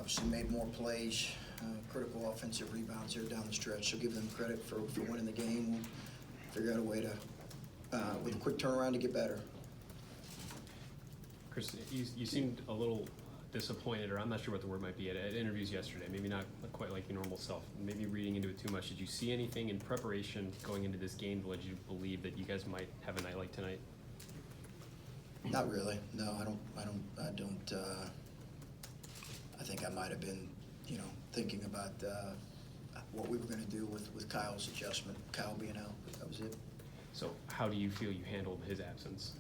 obviously made more plays, critical offensive rebounds there down the stretch. So give them credit for winning the game. We'll figure out a way to, with a quick turnaround, to get better. Chris, you seemed a little disappointed, or I'm not sure what the word might be, at interviews yesterday. Maybe not quite like your normal self. Maybe reading into it too much. Did you see anything in preparation going into this game that led you to believe that you guys might have a night like tonight? Not really. No, I don't. I think I might have been, thinking about what we were going to do with Kyle's adjustment. Kyle being out, that was it. So how do you feel you handled his absence?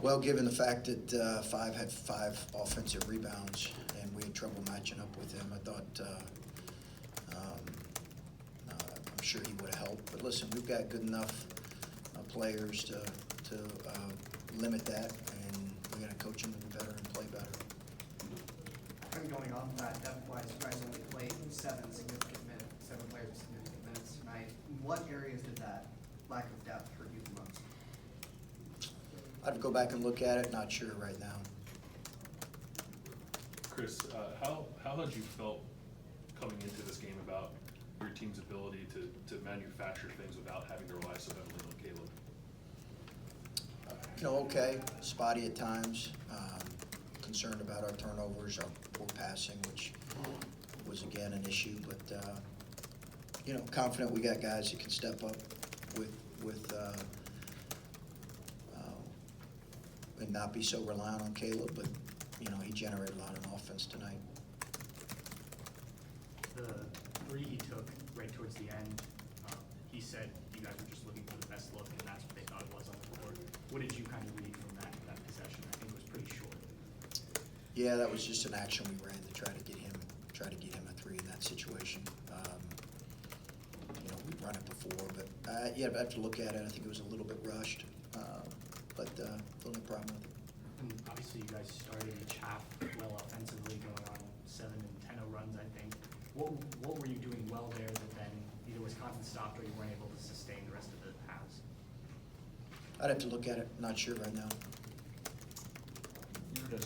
Well, given the fact that Five had 5 offensive rebounds and we had trouble matching up with him, I thought I'm sure he would have helped. But listen, we've got good enough players to limit that, and we're going to coach them to be better and play better. I'm going off that depth-wise. You guys only played 7 players with significant minutes tonight. In what areas did that lack of depth hurt you the most? I'd go back and look at it. Not sure right now. Chris, how had you felt coming into this game about your team's ability to manufacture things without having to rely so heavily on Caleb? Okay, spotty at times. Concerned about our turnovers, our poor passing, which was again an issue. But confident we got guys that can step up with and not be so reliant on Caleb. But he generated a lot of offense tonight. The 3 he took right towards the end, he said you guys were just looking for the best look, and that's what they thought it was on the court. What did you kind of read from that possession? I think it was pretty short. Yeah, that was just an action we ran to try to get him a 3 in that situation. We've run it before, but I'd have to look at it. I think it was a little bit rushed, but no problem with it. And obviously, you guys started each half well offensively, going on 7 and 10-0 runs, I think. What were you doing well there that then either Wisconsin stopped or you weren't able to sustain the rest of the halves? I'd have to look at it. Not sure right now. It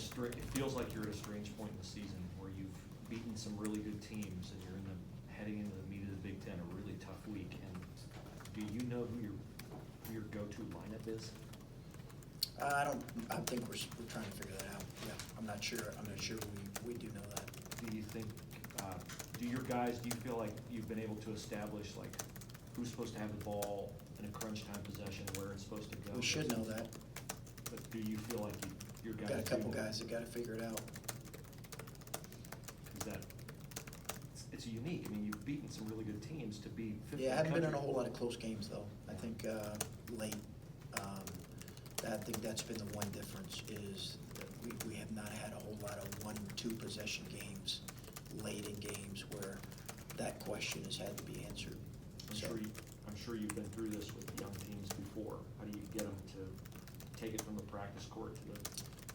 feels like you're at a strange point in the season where you've beaten some really good teams and you're heading into the meat of the Big Ten, a really tough week. And do you know who your go-to lineup is? I think we're trying to figure that out. Yeah, I'm not sure we do know that. Do you think? Do you feel like you've been able to establish who's supposed to have the ball in a crunch time possession, where it's supposed to go? We should know that. But do you feel like your guys Got a couple guys that got to figure it out. It's unique. I mean, you've beaten some really good teams to be 5th. Yeah, I haven't been in a whole lot of close games though. I think late. I think that's been the one difference is that we have not had a whole lot of 1-2 possession games late in games where that question has had to be answered. I'm sure you've been through this with young teams before. How do you get them to take it from the practice court to the?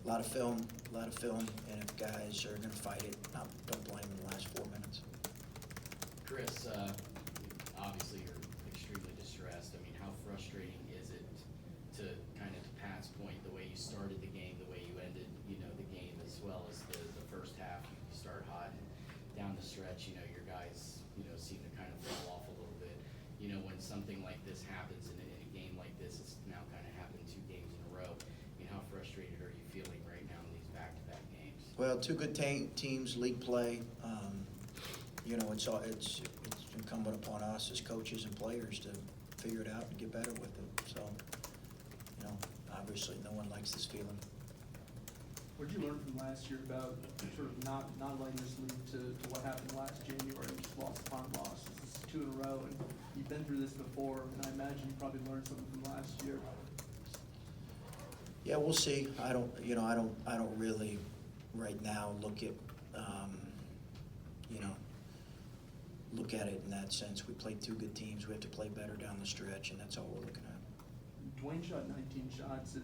A lot of film, and if guys are going to fight it, don't blame them in the last 4 minutes. Chris, obviously you're extremely distressed. I mean, how frustrating is it to kind of, to Pat's point, the way you started the game, the way you ended, the game, as well as the first half, you start hot, and down the stretch, your guys, seem to kind of fall off a little bit. When something like this happens in a game like this, it's now kind of happened 2 games in a row. I mean, how frustrated are you feeling right now in these back-to-back games? Well, 2 good teams, league play. It's incumbent upon us as coaches and players to figure it out and get better with it. So, obviously no one likes this feeling. What did you learn from last year about sort of not letting this lead to what happened last January, just loss upon loss? This is 2 in a row, and you've been through this before, and I imagine you probably learned something from last year. Yeah, we'll see. I don't really right now look at look at it in that sense. We played 2 good teams. We have to play better down the stretch, and that's all we're looking at. Dwayne shot 19 shots.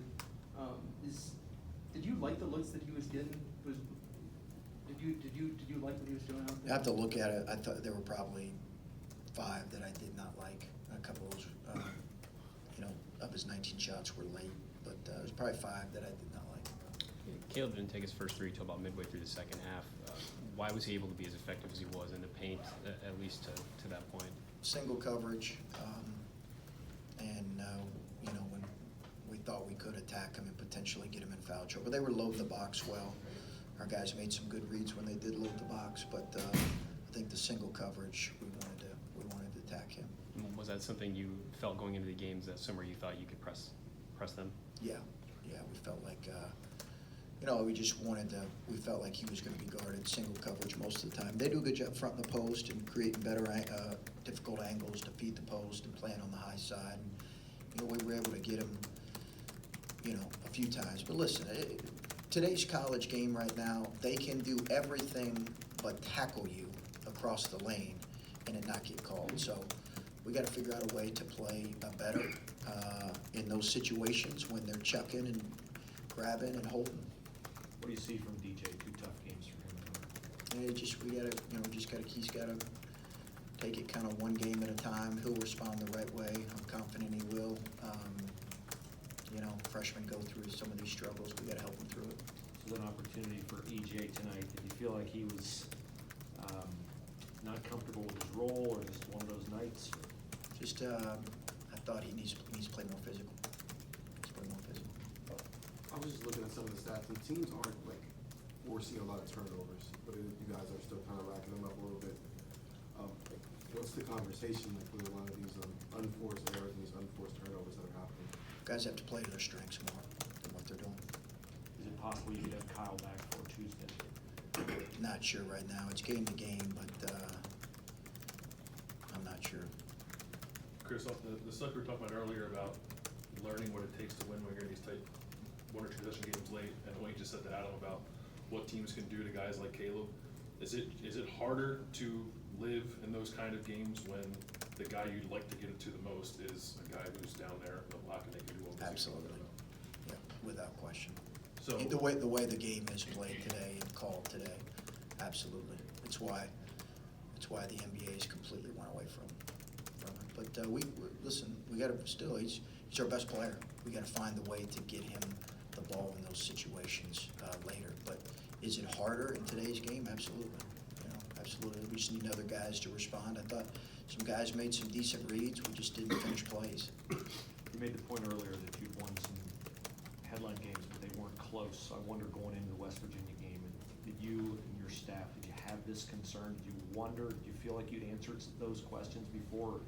Did you like the looks that he was getting? Did you like what he was doing out there? I have to look at it. I thought there were probably 5 that I did not like. A couple of those, of his 19 shots were late, but there was probably 5 that I did not like. Caleb didn't take his first three till about midway through the second half. Why was he able to be as effective as he was in the paint, at least to that point? Single coverage, and when we thought we could attack him and potentially get him in foul trouble. They were loading the box well. Our guys made some good reads when they did load the box, but I think the single coverage, we wanted to attack him. Was that something you felt going into the games that somewhere you thought you could press them? Yeah, we felt like, we felt like he was gonna be guarded single coverage most of the time. They do a good job front in the post and creating better, difficult angles to feed the post and playing on the high side. And, we were able to get him, a few times. But listen, today's college game right now, they can do everything but tackle you across the lane and it not get called. So we gotta figure out a way to play better in those situations when they're chucking and grabbing and holding. What do you see from DJ? 2 tough games for him. And he's gotta take it kind of one game at a time. He'll respond the right way. I'm confident he will. Freshmen go through some of these struggles. We gotta help them through it. So an opportunity for EJ tonight. Did you feel like he was not comfortable with his role, or just one of those nights? Just, I thought he needs to play more physical. I was just looking at some of the stats, and teams aren't forcing a lot of turnovers, but you guys are still kind of racking them up a little bit. What's the conversation with a lot of these unforced errors and these unforced turnovers that are happening? Guys have to play to their strengths more than what they're doing. Is it possible you could have Kyle back for Tuesday? Not sure right now. It's game to game, but I'm not sure. Chris, the stuff we were talking about earlier about learning what it takes to win when you're in these tight one or two possession games late, and what you just said to Adam about what teams can do to guys like Caleb. Is it harder to live in those kind of games when the guy you'd like to get it to the most is a guy who's down there blocking that you do all? Absolutely. Yeah, without question. So The way the game is played today and called today, absolutely. It's why the NBA's completely run away from it. But listen, we got to still. He's our best player. We got to find the way to get him the ball in those situations later. But is it harder in today's game? Absolutely. Absolutely. We just need other guys to respond. I thought some guys made some decent reads. We just didn't finish plays. You made the point earlier that you'd won some headline games, but they weren't close. I wonder, going into the West Virginia game, did you and your staff, did you have this concern? Did you wonder, do you feel like you'd answered those questions before?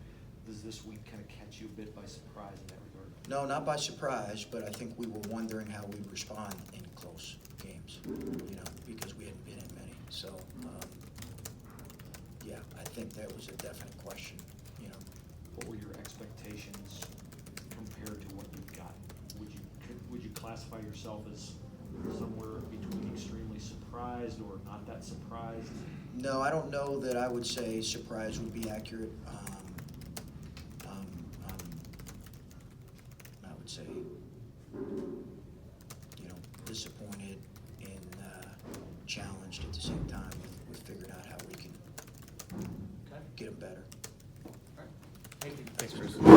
Does this week kind of catch you a bit by surprise in that regard? No, not by surprise, but I think we were wondering how we'd respond in close games, because we hadn't been in many. So, yeah, I think that was a definite question, What were your expectations compared to what you've gotten? Would you classify yourself as somewhere between extremely surprised or not that surprised? No, I don't know that I would say surprise would be accurate. I would say, disappointed and challenged at the same time. We figured out how we can get them better. All right. Thank you. Thanks, Chris.